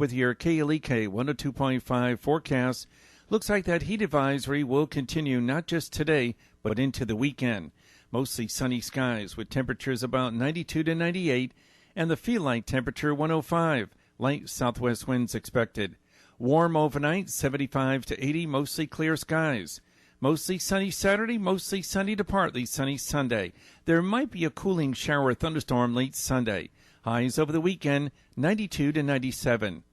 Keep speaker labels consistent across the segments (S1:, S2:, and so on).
S1: with your KLEK 102.5 forecast. Looks like that heat advisory will continue not just today, but into the weekend. Mostly sunny skies with temperatures about 92 to 98 and the feel like temperature 105. Light southwest winds expected. Warm overnight, 75 to 80, mostly clear skies. Mostly sunny Saturday, mostly sunny to partly sunny Sunday. There might be a cooling shower or thunderstorm late Sunday. Highs over the weekend, 92 to 97.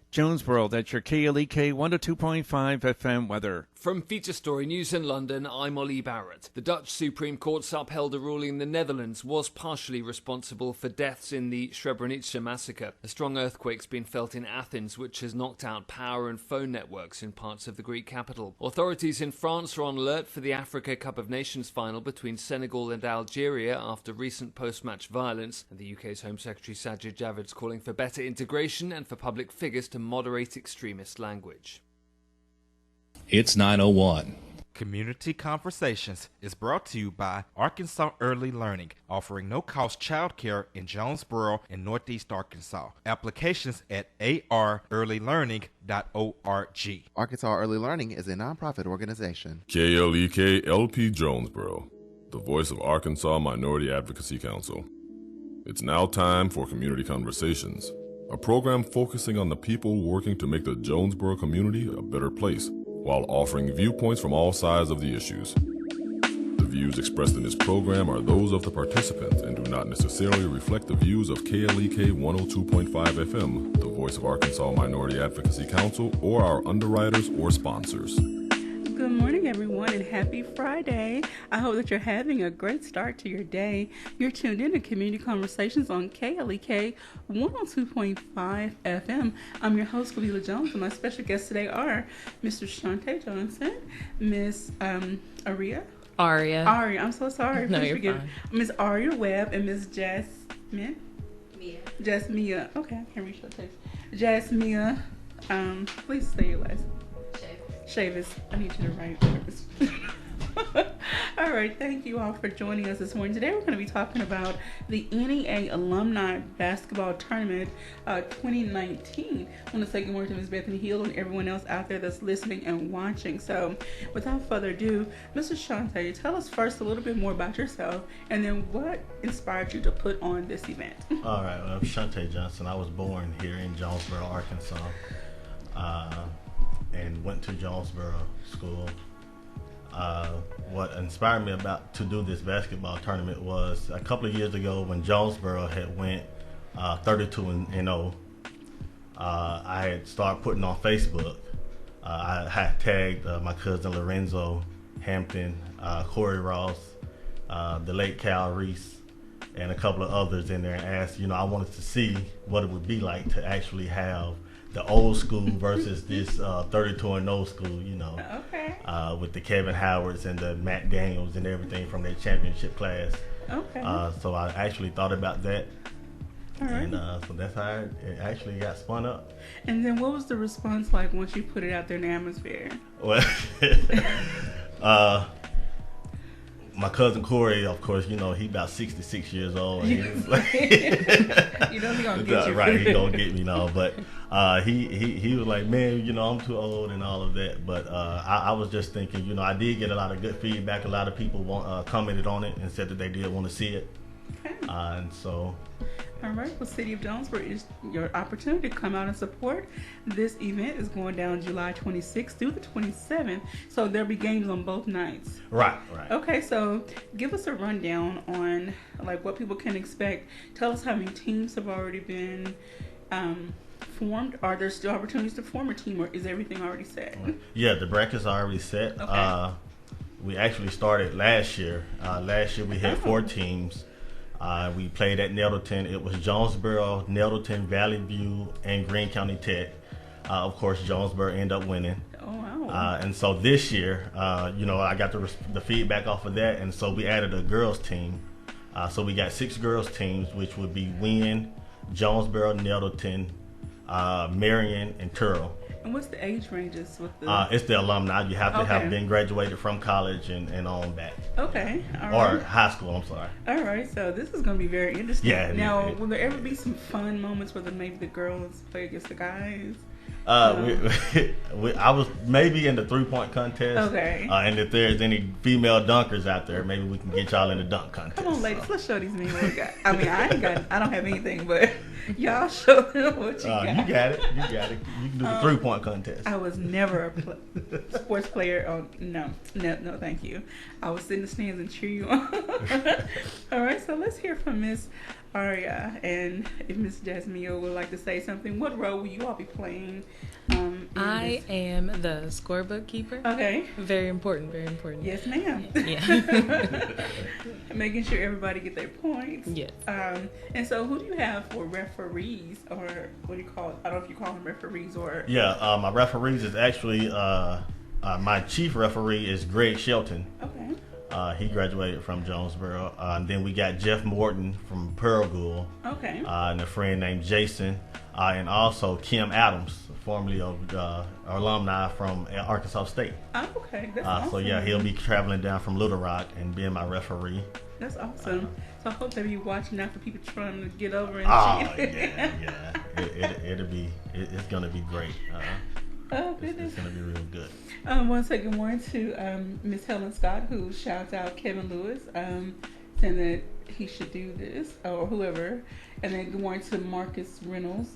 S1: Jonesboro, that's your KLEK 102.5 FM weather.
S2: From Feature Story News in London, I'm Ollie Barrett. The Dutch Supreme Court's upheld a ruling the Netherlands was partially responsible for deaths in the Srebrenica massacre. A strong earthquake's been felt in Athens, which has knocked out power and phone networks in parts of the Greek capital. Authorities in France are on alert for the Africa Cup of Nations final between Senegal and Algeria after recent post-match violence. And the UK's Home Secretary Sajid Javid's calling for better integration and for public figures to moderate extremist language.
S3: It's 9:01.
S4: Community Conversations is brought to you by Arkansas Early Learning, offering no-cost childcare in Jonesboro and Northeast Arkansas. Applications at arearlylearning.org.
S5: Arkansas Early Learning is a nonprofit organization.
S6: KLEK LP Jonesboro, the voice of Arkansas Minority Advocacy Council. It's now time for Community Conversations, a program focusing on the people working to make the Jonesboro community a better place, while offering viewpoints from all sides of the issues. The views expressed in this program are those of the participants and do not necessarily reflect the views of KLEK 102.5 FM, the voice of Arkansas Minority Advocacy Council, or our underwriters or sponsors.
S7: Good morning, everyone, and happy Friday. I hope that you're having a great start to your day. You're tuned in to Community Conversations on KLEK 102.5 FM. I'm your host, Kalila Jones, and my special guests today are Mr. Shante Johnson, Miss Aria, I'm so sorry.
S8: No, you're fine.
S7: Miss Aria Webb and Miss Jasmine. Jasmia. Okay, I can't reach your text. Jasmia. Please say your last. Chavis. I need you to write this. All right, thank you all for joining us this morning. Today we're going to be talking about the NEA Alumni Basketball Tournament 2019. I want to say good morning to Ms. Bethany Hill and everyone else out there that's listening and watching. So without further ado, Mr. Shante, tell us first a little bit more about yourself and then what inspired you to put on this event.
S9: All right, well, I'm Shante Johnson. I was born here in Jonesboro, Arkansas, and went to Jonesboro School. What inspired me to do this basketball tournament was a couple of years ago when Jonesboro had went 32-0. I had started putting on Facebook. I had tagged my cousin Lorenzo Hampton, Corey Ross, the late Cal Reese, and a couple of others in there, and asked, I wanted to see what it would be like to actually have the old school versus this 32-0 school,
S7: Okay.
S9: With the Kevin Howards and the Matt Daniels and everything from their championship class.
S7: Okay.
S9: So I actually thought about that.
S7: All right.
S9: And so that's how it actually got spun up.
S7: And then what was the response like once you put it out there in the atmosphere?
S9: Well, my cousin Corey, of course, he about 66 years old. And he was like,
S7: he gonna get you.
S9: Right, he gonna get me now. But he was like, man, I'm too old and all of that. But I was just thinking, I did get a lot of good feedback. A lot of people commented on it and said that they did want to see it.
S7: Okay.
S9: And so.
S7: All right. Well, City of Jonesboro is your opportunity to come out and support. This event is going down July 26th through the 27th. So there'll be games on both nights.
S9: Right.
S7: Okay. So give us a rundown on what people can expect. Tell us how many teams have already been formed. Are there still opportunities to form a team, or is everything already set?
S9: Yeah, the brackets are already set.
S7: Okay.
S9: We actually started last year. Last year we had 4 teams. We played at Nettleton. It was Jonesboro, Nettleton, Valley View, and Greene County Tech. Of course, Jonesboro ended up winning.
S7: Oh, wow.
S9: And so this year, I got the feedback off of that, and so we added a girls team. So we got 6 girls teams, which would be Wynn, Jonesboro, Nettleton, Marion, and Turl.
S7: And what's the age ranges with the?
S9: It's the alumni. You have to
S7: Okay.
S9: have been graduated from college and on back.
S7: Okay, all
S9: Or
S7: right.
S9: high school, I'm sorry.
S7: All right, so this is going to be very interesting.
S9: Yeah,
S7: Now, will there ever be some fun moments where maybe the girls play against the guys?
S9: I was maybe in the 3-point contest.
S7: Okay.
S9: And if there's any female dunkers out there, maybe we can get y'all in the dunk contest.
S7: Come on, ladies, let's show these men what we got. I mean, I don't have anything, but y'all show them what you got.
S9: You got it. You got it. You can do the 3-point contest.
S7: I was never a sports player. Oh, no, thank you. I would sit in the stands and cheer you on. All right, so let's hear from Miss Aria, and if Miss Jasmine would like to say something, what role will you all be playing?
S8: I am the scorebook keeper.
S7: Okay.
S8: Very important, very important.
S7: Yes, ma'am.
S8: Yeah.
S7: Making sure everybody get their points.
S8: Yes.
S7: And so who do you have for referees, or what do you call it? I don't know if you call them referees or...
S9: Yeah, my referees is actually, my chief referee is Greg Shelton.
S7: Okay.
S9: He graduated from Jonesboro. And then we got Jeff Morton from Pearl.
S7: Okay.
S9: And a friend named Jason. And also Kim Adams, formerly of alumni from Arkansas State.
S7: Oh, okay. That's awesome.
S9: So yeah, he'll be traveling down from Little Rock and being my referee.
S7: That's awesome. So I hope they'll be watching out for people trying to get over and cheat.
S9: Yeah. It's gonna be great.
S7: Oh, goodness.
S9: It's gonna be real good.
S7: Want to say good morning to Miss Helen Scott, who shouts out Kevin Lewis, saying that he should do this, or whoever. And then good morning to Marcus Reynolds.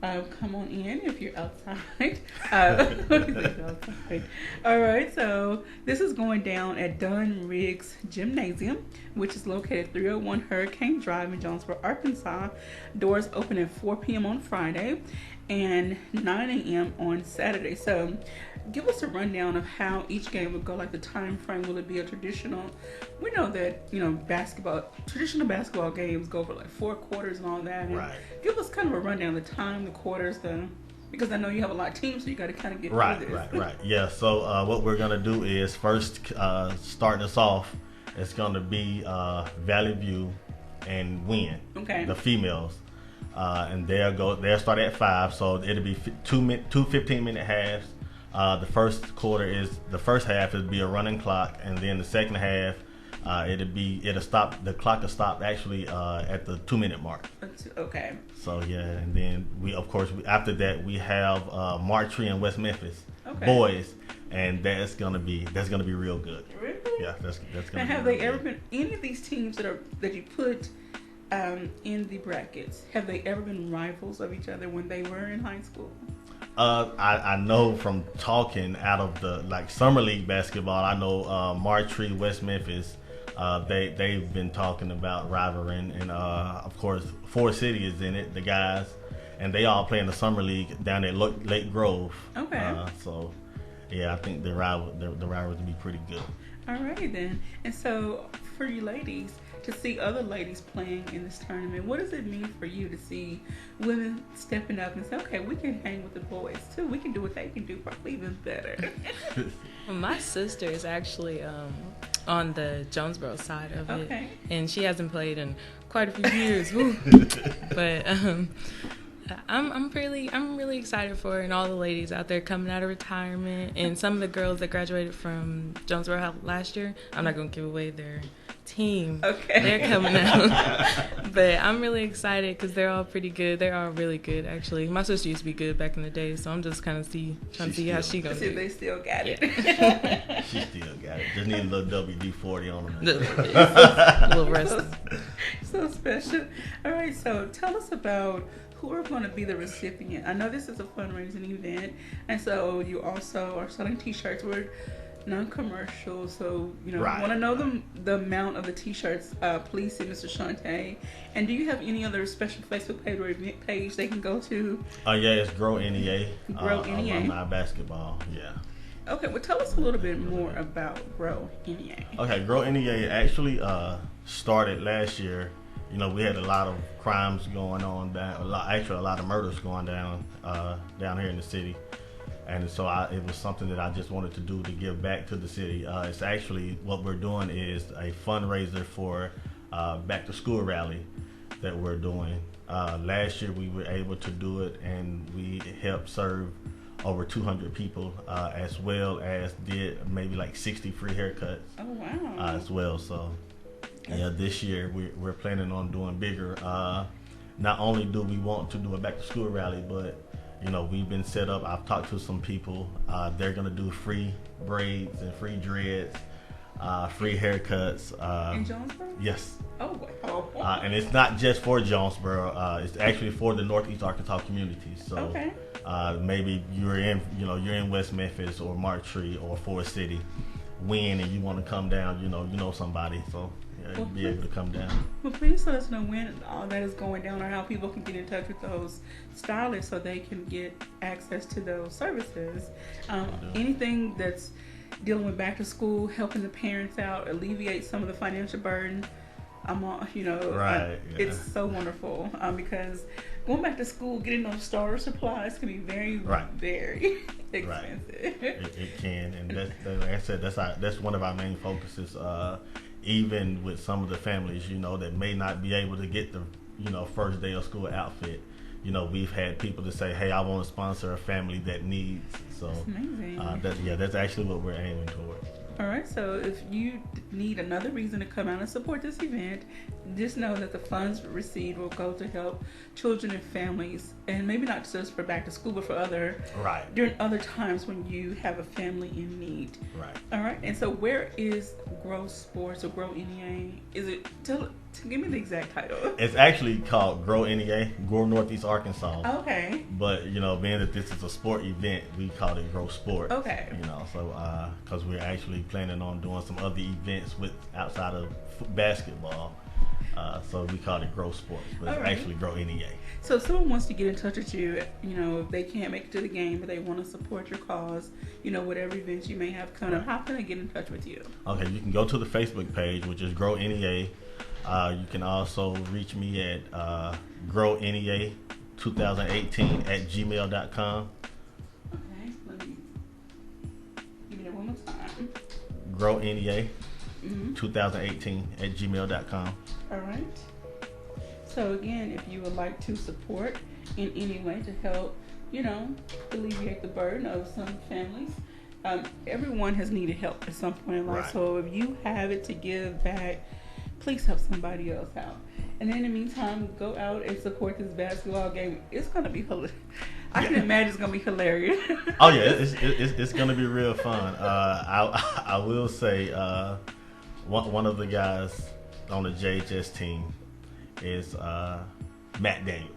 S7: Come on in if you're outside. Outside. All right, so this is going down at Dunn Riggs Gymnasium, which is located at 301 Hurricane Drive in Jonesboro, Arkansas. Doors open at 4 p.m. on Friday and 9 a.m. on Saturday. So give us a rundown of how each game would go, like the time frame. Will it be a traditional? We know that, traditional basketball games go for like 4 quarters and all that. And
S9: right.
S7: Give us kind of a rundown, the time, the quarters, because I know you have a lot of teams, so you got to kind of get
S9: right,
S7: through this.
S9: Right. Yeah. So what we're gonna do is first starting us off. It's gonna be Valley View and Win.
S7: Okay.
S9: The females. And they'll start at 5, so it'll be two 15-minute halves. The first half it'll be a running clock, and then the second half it'll stop. The clock will stop actually at the 2-minute mark.
S7: Okay.
S9: So yeah, and then after that we have Martree and West Memphis boys, and that's gonna be real good.
S7: Really?
S9: Yeah, that's gonna.
S7: Now, have they ever been any of these teams that you put in the brackets? Have they ever been rivals of each other when they were in high school?
S9: I know from talking out of the summer league basketball. I know Martree, West Memphis. They've been talking about rivaling, and of course Ford City is in it. The guys, and they all play in the summer league down at Lake Grove.
S7: Okay.
S9: So yeah, I think the rivalry will be pretty good.
S7: Alrighty then. And so for you ladies, to see other ladies playing in this tournament, what does it mean for you to see women stepping up and say, okay, we can hang with the boys too. We can do what they can do, probably even better.
S8: My sister is actually on the Jonesboro side of it, and she hasn't played in quite a few years. But I'm really excited for her and all the ladies out there coming out of retirement, and some of the girls that graduated from Jonesboro last year. I'm not gonna give away their team. Okay. They're coming out. But I'm really excited because they're all pretty good. They're all really good, actually. My sister used to be good back in the day, so I'm just kind of trying to see how she gonna do.
S7: See if they still got it.
S9: She still got it. Just need a little WD-40 on them.
S8: A little rest.
S7: So special. All right, so tell us about who are going to be the recipient. I know this is a fundraising event, and so you also are selling T-shirts. We're non-commercial, so want to know the amount of the T-shirts. Please see Mr. Shante. And do you have any other special Facebook page or event page they can go to?
S9: Yeah, it's Grow NEA.
S7: Grow NEA.
S9: Alumni basketball. Yeah.
S7: Okay, well, tell us a little bit more about Grow NEA.
S9: Okay, Grow NEA actually started last year. We had a lot of crimes going on a lot of murders going down here in the city. And so it was something that I just wanted to do to give back to the city. It's actually what we're doing is a fundraiser for back to school rally that we're doing. Last year we were able to do it, and we helped serve over 200 people, as well as did maybe like 60 free haircuts.
S7: Oh wow!
S9: As well. So yeah, this year we're planning on doing bigger. Not only do we want to do a back to school rally, but we've been set up. I've talked to some people. They're gonna do free braids and free dreads, free haircuts.
S7: In Jonesboro?
S9: Yes.
S7: Oh wow!
S9: And it's not just for Jonesboro. It's actually for the Northeast Arkansas community. So
S7: okay.
S9: Maybe you're in West Memphis or Martree or Forest City, and you want to come down. You know somebody. So. Well, be able to come down.
S7: Well, please let us know when all that is going down, or how people can get in touch with those stylists so they can get access to those services. Anything that's dealing with back to school, helping the parents out, alleviate some of the financial burden.
S9: Right.
S7: It's so wonderful because going back to school, getting those starter supplies can be very, very expensive.
S9: Right. It can, and like I said, that's one of our main focuses. Even with some of the families, that may not be able to get the, first day of school outfit, we've had people to say, hey, I want to sponsor a family that needs. So
S7: that's amazing.
S9: That's actually what we're aiming towards.
S7: All right, so if you need another reason to come out and support this event, just know that the funds received will go to help children and families, and maybe not just for back to school, but for during other times when you have a family in need.
S9: Right.
S7: All right, and so where is Grow Sports or Grow NEA? Is it? Give me the exact title.
S9: It's actually called Grow NEA, Grow Northeast Arkansas.
S7: Okay.
S9: But being that this is a sport event, we call it Grow Sport.
S7: Okay.
S9: So because we're actually planning on doing some other events outside of basketball, so we call it Grow Sports, but it's actually Grow NEA.
S7: So if someone wants to get in touch with you, if they can't make it to the game, but they want to support your cause, whatever events you may have coming up, how can they get in touch with you?
S9: Okay, you can go to the Facebook page, which is Grow NEA. You can also reach me at grownea2018 at gmail.com.
S7: Okay, let me give me that one more time.
S9: grownea2018 at gmail.com.
S7: All right. So again, if you would like to support in any way to help, alleviate the burden of some families, everyone has needed help at some point in life.
S9: Right.
S7: So if you have it to give back, please help somebody else out. And in the meantime, go out and support this basketball game. It's going to be hilarious. I can imagine it's going to be hilarious.
S9: Oh, yeah. It's going to be real fun. I will say one of the guys on the JHS team is Matt Daniel.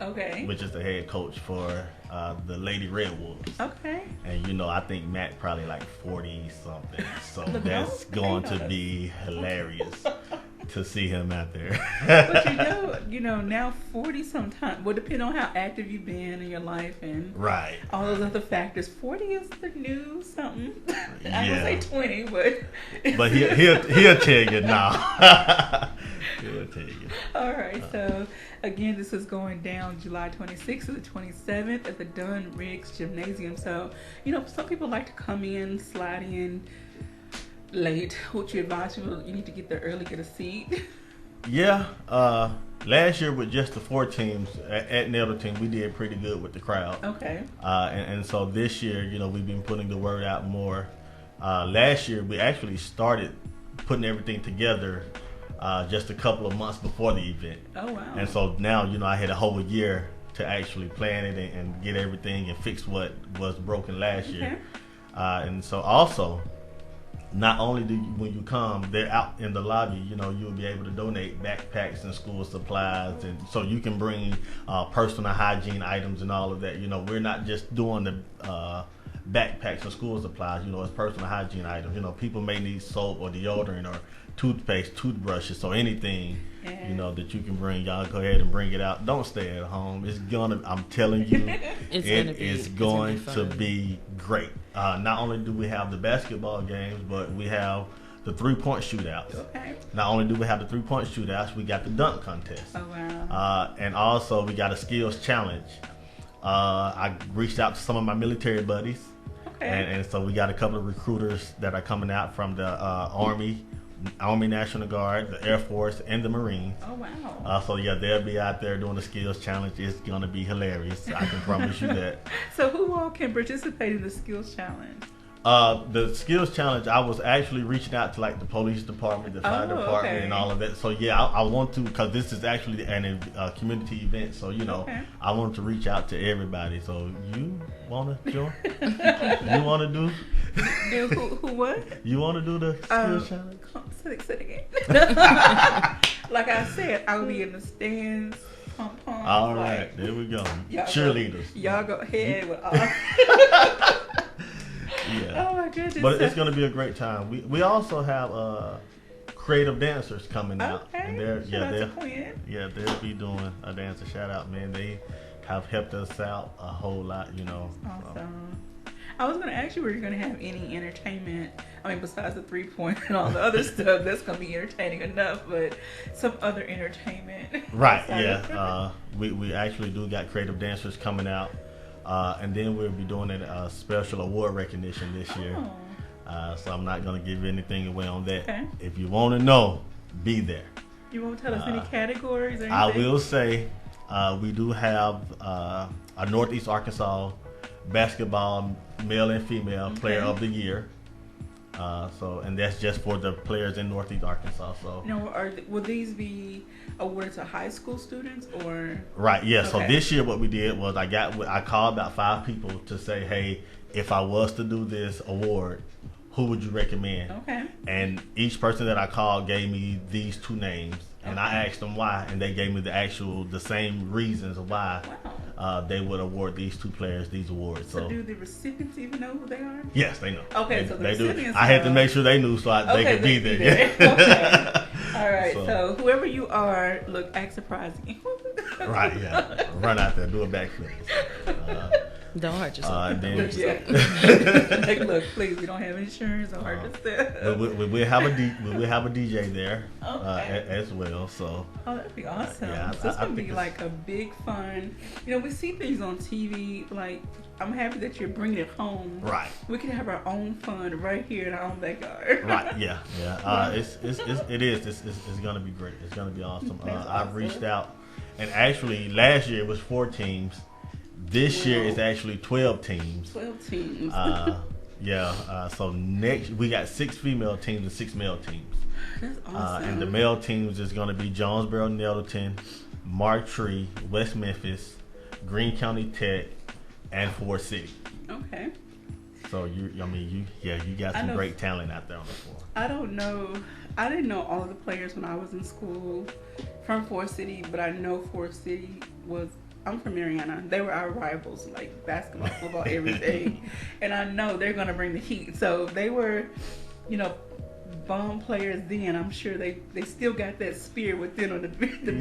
S7: Okay.
S9: Which is the head coach for the Lady Red Wolves.
S7: Okay.
S9: And
S7: I
S9: think Matt probably like 40 something. So that's going to be hilarious to see him out there.
S7: But now 40 sometimes, well, depending on how active you've been in your life and all those other factors, 40 is the new something. I would say 20, but
S9: he'll tell you now. He'll tell you.
S7: All right, so again, this is going down July 26th to the 27th at the Dunn Riggs Gymnasium. So, some people like to come in, slide in late. What you advise people, you need to get there early, get a seat.
S9: Yeah, last year with just the 4 teams at Nettleton, we did pretty good with the crowd.
S7: Okay.
S9: And so this year, we've been putting the word out more. Last year, we actually started putting everything together just a couple of months before the event.
S7: Oh, wow.
S9: And so now, I had a whole year to actually plan it and get everything and fix what was broken last year. And so also, not only do you, when you come, they're out in the lobby, you'll be able to donate backpacks and school supplies, and so you can bring personal hygiene items and all of that. We're not just doing the backpacks and school supplies, it's personal hygiene items. People may need soap or deodorant or toothpaste, toothbrushes, so anything that you can bring, y'all go ahead and bring it out. Don't stay at home. I'm telling you, it's going to be great. Not only do we have the basketball games, but we have the 3-point shootouts.
S7: Okay.
S9: Not only do we have the 3-point shootouts, we got the dunk contest.
S7: Oh, wow.
S9: And also we got a skills challenge. I reached out to some of my military buddies.
S7: Okay.
S9: And so we got a couple of recruiters that are coming out from the Army, Army National Guard, the Air Force, and the Marines.
S7: Oh, wow.
S9: So yeah, they'll be out there doing the skills challenge. It's gonna be hilarious. I can promise you that.
S7: So who all can participate in the skills challenge?
S9: The skills challenge, I was actually reaching out to like the police department, the fire department, and all of that. So yeah, I want to, because this is actually a community event. So I want to reach out to everybody. So you wanna join? You wanna do?
S7: Who what?
S9: You wanna do the skills challenge?
S7: Say it again. Like I said, I will be in the stands. Pom-pom.
S9: All right, there we go. Cheerleaders.
S7: Y'all go ahead with all.
S9: Yeah.
S7: Oh my goodness.
S9: But it's going to be a great time. We also have creative dancers coming out. And they'll be doing a dance. Shout out, man. They have helped us out a whole lot,
S7: Awesome.
S9: So.
S7: I was going to ask you, were you going to have any entertainment? I mean, besides the 3-point and all the other stuff, that's going to be entertaining enough, but some other entertainment.
S9: Right, yeah. We actually do got creative dancers coming out. And then we'll be doing a special award recognition this year. So I'm not going to give anything away on that.
S7: Okay.
S9: If you want to know, be there.
S7: You won't tell us any categories or anything?
S9: I will say we do have a Northeast Arkansas basketball male and female player of the year. And that's just for the players in Northeast Arkansas. So
S7: will these be awarded to high school students or?
S9: Right. Yeah.
S7: Okay.
S9: So this year, what we did was I called about 5 people to say, hey, if I was to do this award, who would you recommend?
S7: Okay.
S9: And each person that I called gave me these 2 names, and I asked them why, and they gave me the same reasons why.
S7: Wow.
S9: They would award these 2 players these awards.
S7: So do the recipients even know who they are?
S9: Yes, they know.
S7: Okay,
S9: they do. I had to make sure they knew they could be there.
S7: Okay. All right. So whoever you are, act surprising.
S9: Right. Yeah. Run out there, do a backflip.
S8: Don't hurt yourself.
S7: Look, please, we don't have insurance. Don't hurt yourself.
S9: We'll have a DJ there as well. So.
S7: Oh, that'd be awesome.
S9: Yeah,
S7: so it's gonna be like a big fun. We see things on TV. Like, I'm happy that you're bringing it home.
S9: Right.
S7: We can have our own fun right here in our own backyard.
S9: Right. Yeah. Yeah. It's gonna be great. It's gonna be awesome. I've reached out, and actually last year it was 4 teams. This year it's actually 12 teams.
S7: 12 teams.
S9: So next we got 6 female teams and 6 male teams.
S7: That's awesome.
S9: And the male teams is going to be Jonesboro, Nettleton, Martree, West Memphis, Greene County Tech, and Ford City.
S7: Okay.
S9: So you got some great talent out there on the floor.
S7: I don't know. I didn't know all of the players when I was in school from Ford City, but I know Ford City was. I'm from Mariana. They were our rivals, like basketball, football, everything. And I know they're going to bring the heat. So they were, bomb players then. I'm sure they still got that spirit within them to bring to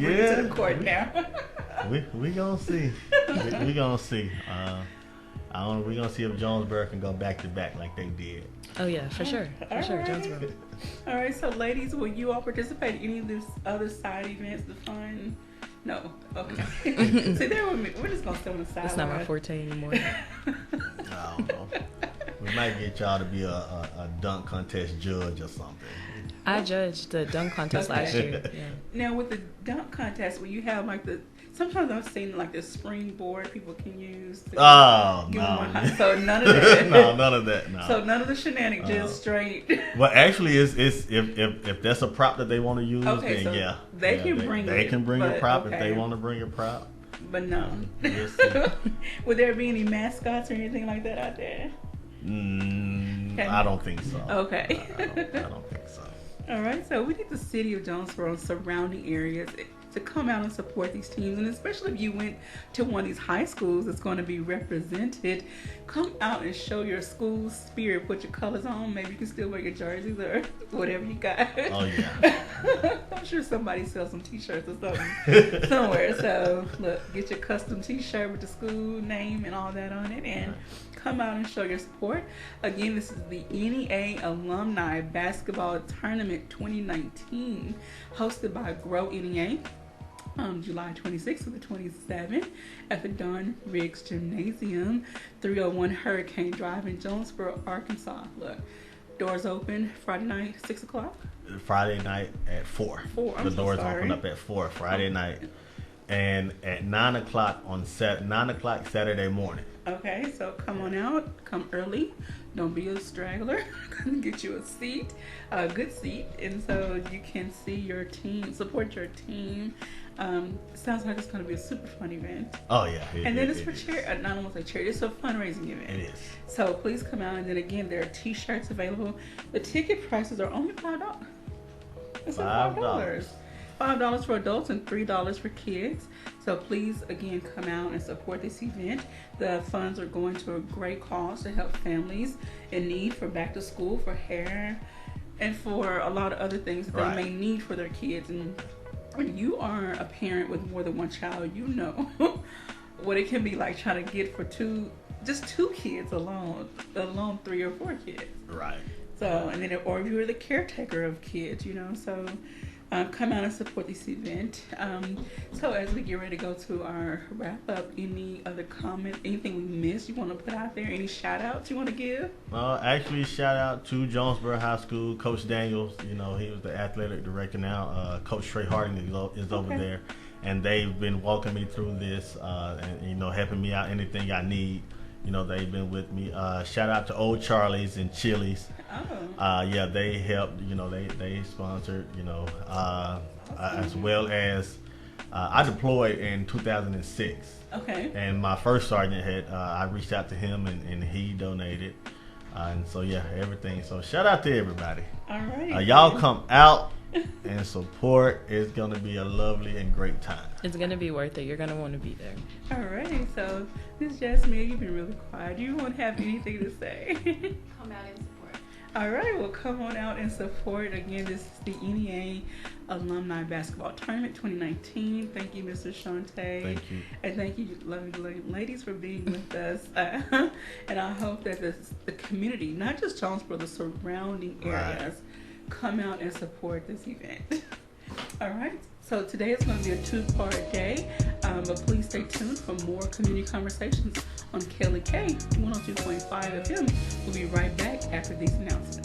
S7: the court now.
S9: we going to see. We going to see. We're going to see if Jonesboro can go back-to-back like they did.
S8: Oh, yeah, for sure. For sure, Jonesboro.
S7: All right, so ladies, will you all participate in any of these other side events, the fun? No. Okay. See, there with me. We're just going to stay on the side.
S8: That's not my forte anymore.
S9: I don't know. We might get y'all to be a dunk contest judge or something.
S8: I judged the dunk contest last year. Yeah.
S7: Now, with the dunk contest, will you have sometimes I've seen the springboard people can use.
S9: No.
S7: So none of that.
S9: No, none of that. No.
S7: So none of the shenanigans, just straight.
S9: Well, actually, it's if that's a prop that they want to use, then
S7: so they can bring
S9: a prop if they want to bring a prop.
S7: But no. Would there be any mascots or anything like that out there?
S9: I don't think so.
S7: Okay.
S9: I don't think so.
S7: All right, so we need the city of Jonesboro and surrounding areas to come out and support these teams, and especially if you went to one of these high schools that's going to be represented, come out and show your school spirit. Put your colors on. Maybe you can still wear your jerseys or whatever you got.
S9: Oh yeah.
S7: I'm sure somebody sells some T-shirts or something somewhere. So look, get your custom T-shirt with the school name and all that on it, and come out and show your support. Again, this is the NEA Alumni Basketball Tournament 2019, hosted by Grow NEA. July 26th to the 27th at the Don Riggs Gymnasium, 301 Hurricane Drive in Jonesboro, Arkansas. Look, Doors open Friday night, 6 o'clock?
S9: Friday night at 4. The doors open up at 4 Friday night. And at 9 o'clock 9 o'clock Saturday morning.
S7: Okay, so come on out, come early. Don't be a straggler. Come get you a seat, a good seat, and so you can see your team, support your team. Sounds like it's going to be a super fun event.
S9: Oh yeah,
S7: and then it's for charity. Not only charity, it's a fundraising event.
S9: It is.
S7: So please come out, and then again, there are T-shirts available. The ticket prices are only $5. It's $5. $5 for adults and $3 for kids. So please, again, come out and support this event. The funds are going to a great cause to help families in need for back to school, for hair, and for a lot of other things that they may need for their kids. And when you are a parent with more than one child, you know what it can be like trying to get for two kids alone, let alone 3 or 4 kids.
S9: Right.
S7: So, and then, or if you're the caretaker of kids, so come out and support this event. So as we get ready to go to our wrap up, any other comments, anything we missed you want to put out there? Any shout outs you want to give?
S9: Actually, shout out to Jonesboro High School, Coach Daniels. He was the athletic director now. Coach Trey Harding is over there, and they've been walking me through this and helping me out anything I need. They've been with me. Shout out to Old Charlie's and Chili's. Yeah, they helped. They sponsored. As well as I deployed in 2006. Okay. And my first sergeant had I reached out to him and he donated. And so yeah, everything. So shout out to everybody. All right. Y'all come out and support. It's gonna be a lovely and great time.
S8: It's gonna be worth it. You're gonna want to be there.
S7: All right. So Ms. Jasmine, you've been really quiet. Do you want to have anything to say?
S10: Come out and support.
S7: All right. Well, come on out and support. Again, this is the NEA Alumni Basketball Tournament 2019. Thank you, Mr. Shante.
S9: Thank you.
S7: And thank you, lovely ladies, for being with us. And I hope that the community, not just Jonesboro, the surrounding areas, come out and support this event. All right. So today is going to be a 2-part day, but please stay tuned for more community conversations on KLK 102.5 FM. We'll be right back after these announcements.